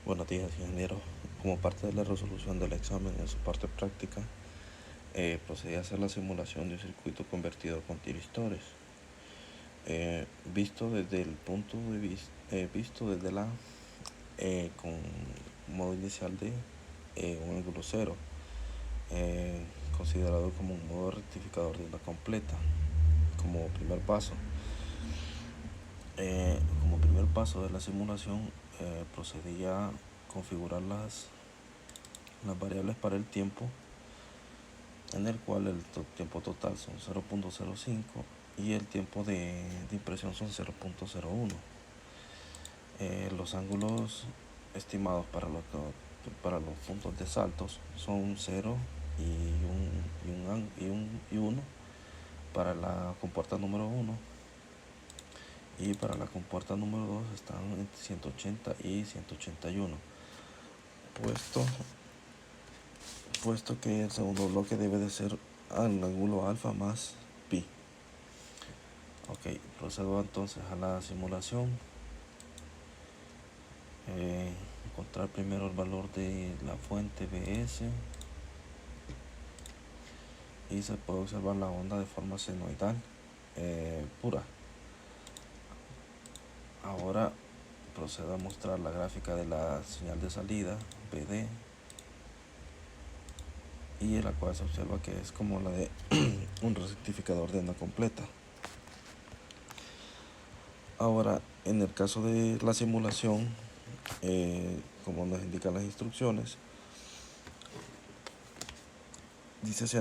Buenos días, ingeniero. Como parte de la resolución del examen en su parte práctica, procedí a hacer la simulación de un circuito convertidor con tiristores. Visto desde el punto de vista, visto desde la con modo inicial de un ángulo cero, considerado como un modo rectificador de onda completa, como primer paso. Como primer paso de la simulación, procedí a configurar las variables para el tiempo, en el cual el tiempo total son 0.05 y el tiempo de impresión son 0.01. Los ángulos estimados para los puntos de saltos son 0 y 1 para la compuerta número 1, y para la compuerta número 2 están entre 180 y 181, puesto, puesto que el segundo bloque debe de ser al ángulo alfa más pi. Ok, procedo entonces a la simulación. Encontrar primero el valor de la fuente Bs, y se puede observar la onda de forma senoidal pura. Ahora procedo a mostrar la gráfica de la señal de salida Bd, y en la cual se observa que es como la de un rectificador de onda completa. Ahora, en el caso de la simulación, como nos indican las instrucciones, dice se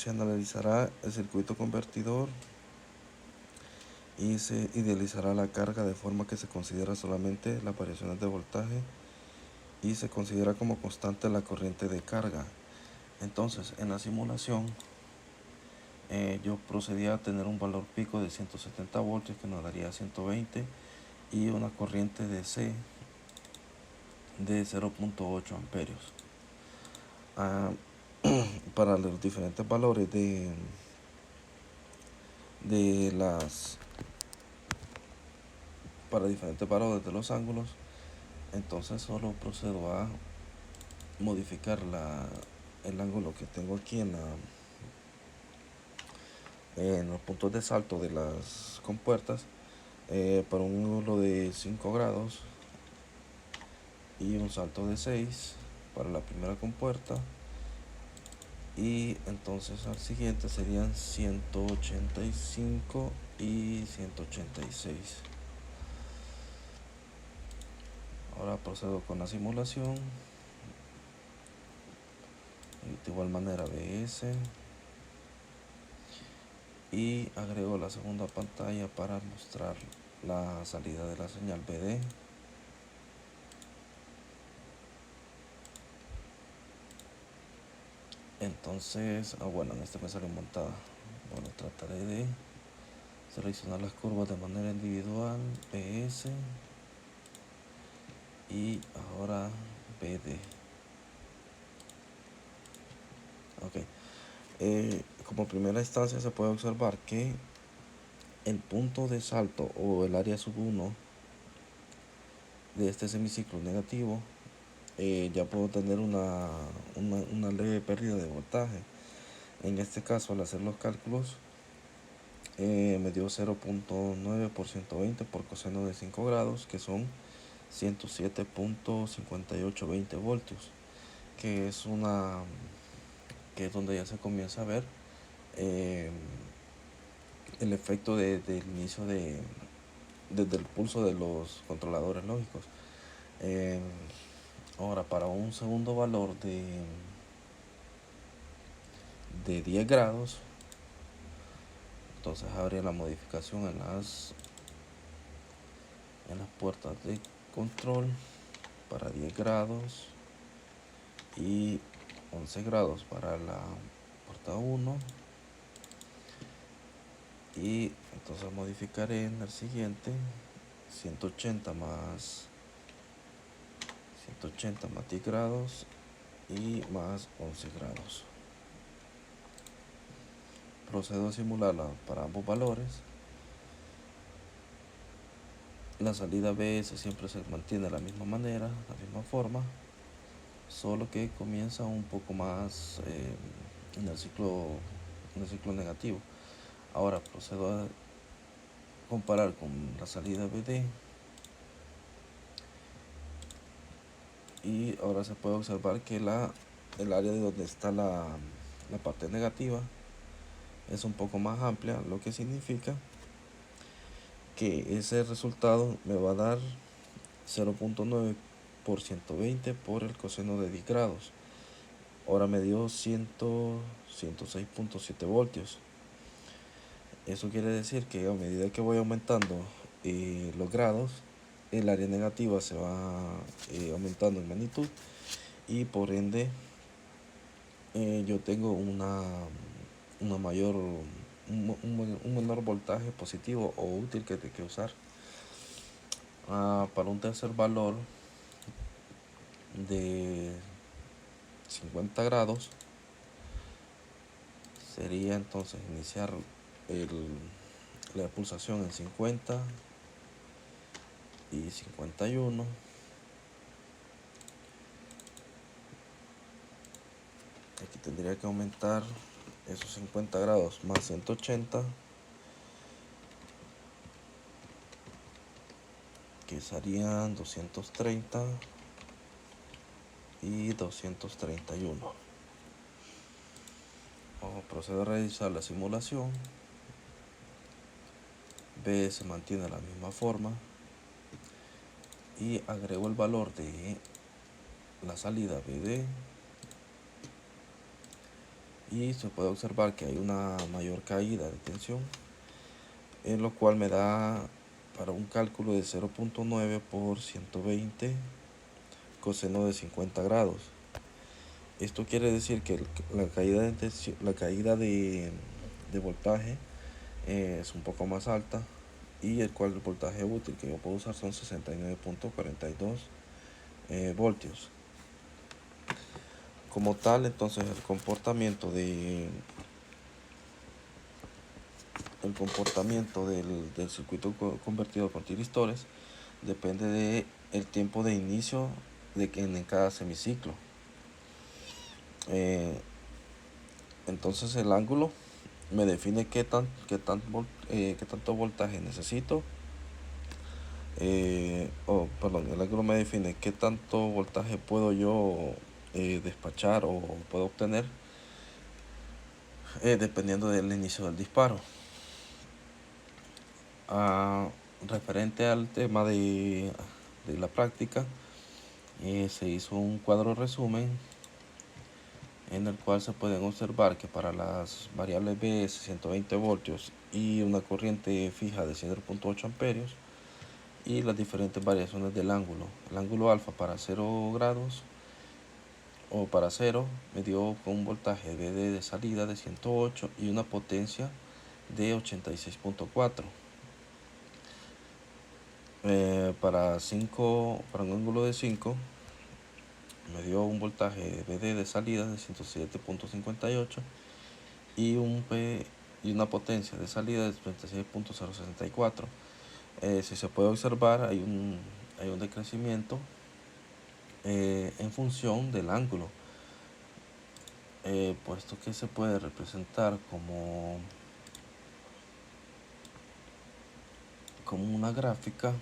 analizará el circuito convertidor y se idealizará la carga de forma que se considera solamente las variaciones de voltaje y se considera como constante la corriente de carga. Entonces, en la simulación, yo procedí a tener un valor pico de 170 voltios que nos daría 120 y una corriente de C de 0.8 amperios. Para los diferentes valores de las para diferentes valores de los ángulos, entonces solo procedo a modificar el ángulo que tengo aquí en los puntos de salto de las compuertas, para un ángulo de 5 grados y un salto de 6 para la primera compuerta, y entonces al siguiente serían 185 y 186. Ahora procedo con la simulación. De igual manera Bs, y agrego la segunda pantalla para mostrar la salida de la señal Bd. Entonces, bueno, en este me salió montada. Bueno, trataré de seleccionar las curvas de manera individual, Bs, y ahora Bd. Ok. Como primera instancia se puede observar que el punto de salto o el área sub 1 de este semiciclo negativo, ya puedo tener una leve pérdida de voltaje. En este caso, al hacer los cálculos, me dio 0.9 por 120 por coseno de 5 grados, que son 107.5820 voltios, que es que es donde ya se comienza a ver eh, el efecto del inicio desde el pulso de los controladores lógicos. Eh, Ahora, para un segundo valor de 10 grados, entonces habría la modificación en las puertas de control para 10 grados y 11 grados para la puerta 1, y entonces modificaré en el siguiente 180 más 10 grados y más 11 grados. Procedo a simularla para ambos valores. La salida BS siempre se mantiene de la misma manera, la misma forma, solo que comienza un poco más en el ciclo negativo. Ahora procedo a comparar con la salida BD y ahora se puede observar que el área de donde está la parte negativa es un poco más amplia, lo que significa que ese resultado me va a dar 0.9 por 120 por el coseno de 10 grados. Ahora me dio 106.7 voltios. Eso quiere decir que a medida que voy aumentando los grados, el área negativa se va aumentando en magnitud y por ende yo tengo una mayor, un menor voltaje positivo o útil que usar. Para un tercer valor de 50 grados sería entonces iniciar la pulsación en 50 y 51. Aquí tendría que aumentar esos 50 grados más 180, que serían 230 y 231. Procedo a realizar la simulación. B se mantiene de la misma forma y agrego el valor de la salida BD y se puede observar que hay una mayor caída de tensión, en lo cual me da para un cálculo de 0.9 por 120 coseno de 50 grados. Esto quiere decir que la caída de voltaje es un poco más alta y el voltaje útil que yo puedo usar son 69.42 voltios. Como tal, entonces el comportamiento del circuito convertido con tiristores depende del tiempo de inicio en cada semiciclo. Entonces el ángulo me define qué tanto voltaje necesito. El ángulo me define qué tanto voltaje puedo yo despachar o puedo obtener dependiendo del inicio del disparo. Referente al tema de la práctica, se hizo un cuadro resumen en el cual se pueden observar que para las variables BS 120 voltios y una corriente fija de 0.8 amperios y las diferentes variaciones del ángulo. El ángulo alfa para 0 grados o para 0 me dio con un voltaje de salida de 108 y una potencia de 86.4. Para un ángulo de 5 me dio un voltaje de salida de 107.58 y una potencia de salida de 36.064. Si se puede observar, hay un decrecimiento en función del ángulo, puesto que se puede representar como una gráfica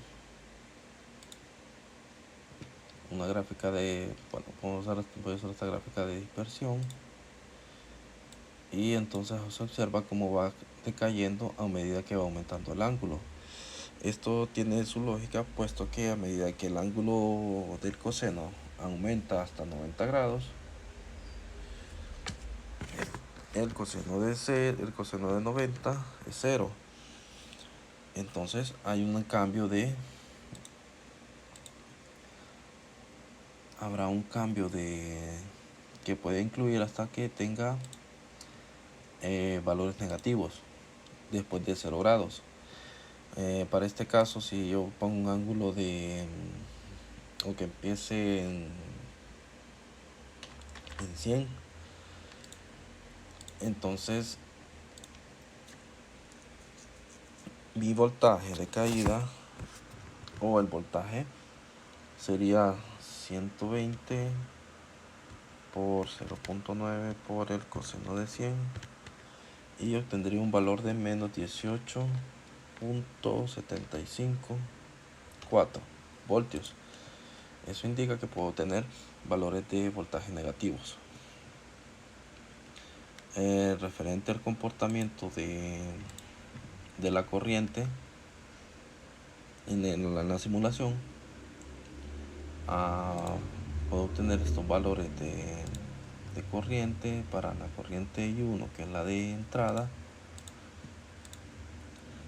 de, bueno, voy a usar esta gráfica de dispersión y entonces se observa cómo va decayendo a medida que va aumentando el ángulo. Esto tiene su lógica, puesto que a medida que el ángulo del coseno aumenta hasta 90 grados, el coseno de 90 es 0. Entonces habrá un cambio que puede incluir hasta que tenga valores negativos después de 0 grados. Para este caso, si yo pongo un ángulo o que empiece en 100, entonces mi voltaje de caída o el voltaje sería 120 por 0.9 por el coseno de 100 y obtendría un valor de menos 18.754 voltios. Eso indica que puedo tener valores de voltaje negativos. Referente al comportamiento de la corriente en la simulación, puedo obtener estos valores de corriente para la corriente I1, que es la de entrada.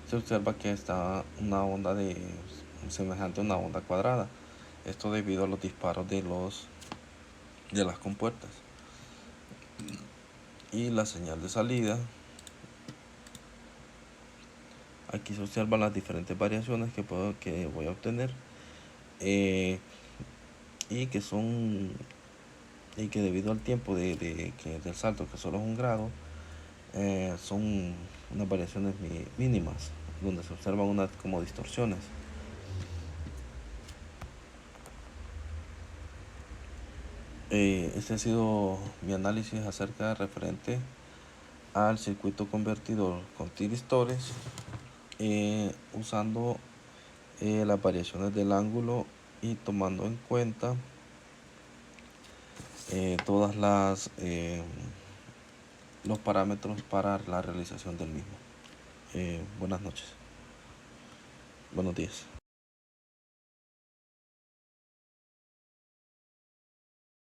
Se observa que está una onda semejante a una onda cuadrada. Esto debido a los disparos de las compuertas. Y la señal de salida, aquí se observan las diferentes variaciones que voy a obtener, y que debido al tiempo del salto, que solo es 1 grado, son unas variaciones mínimas, donde se observan unas como distorsiones. Este ha sido mi análisis referente al circuito convertidor con tiristores, usando las variaciones del ángulo y tomando en cuenta todas los parámetros para la realización del mismo. Buenas noches. Buenos días.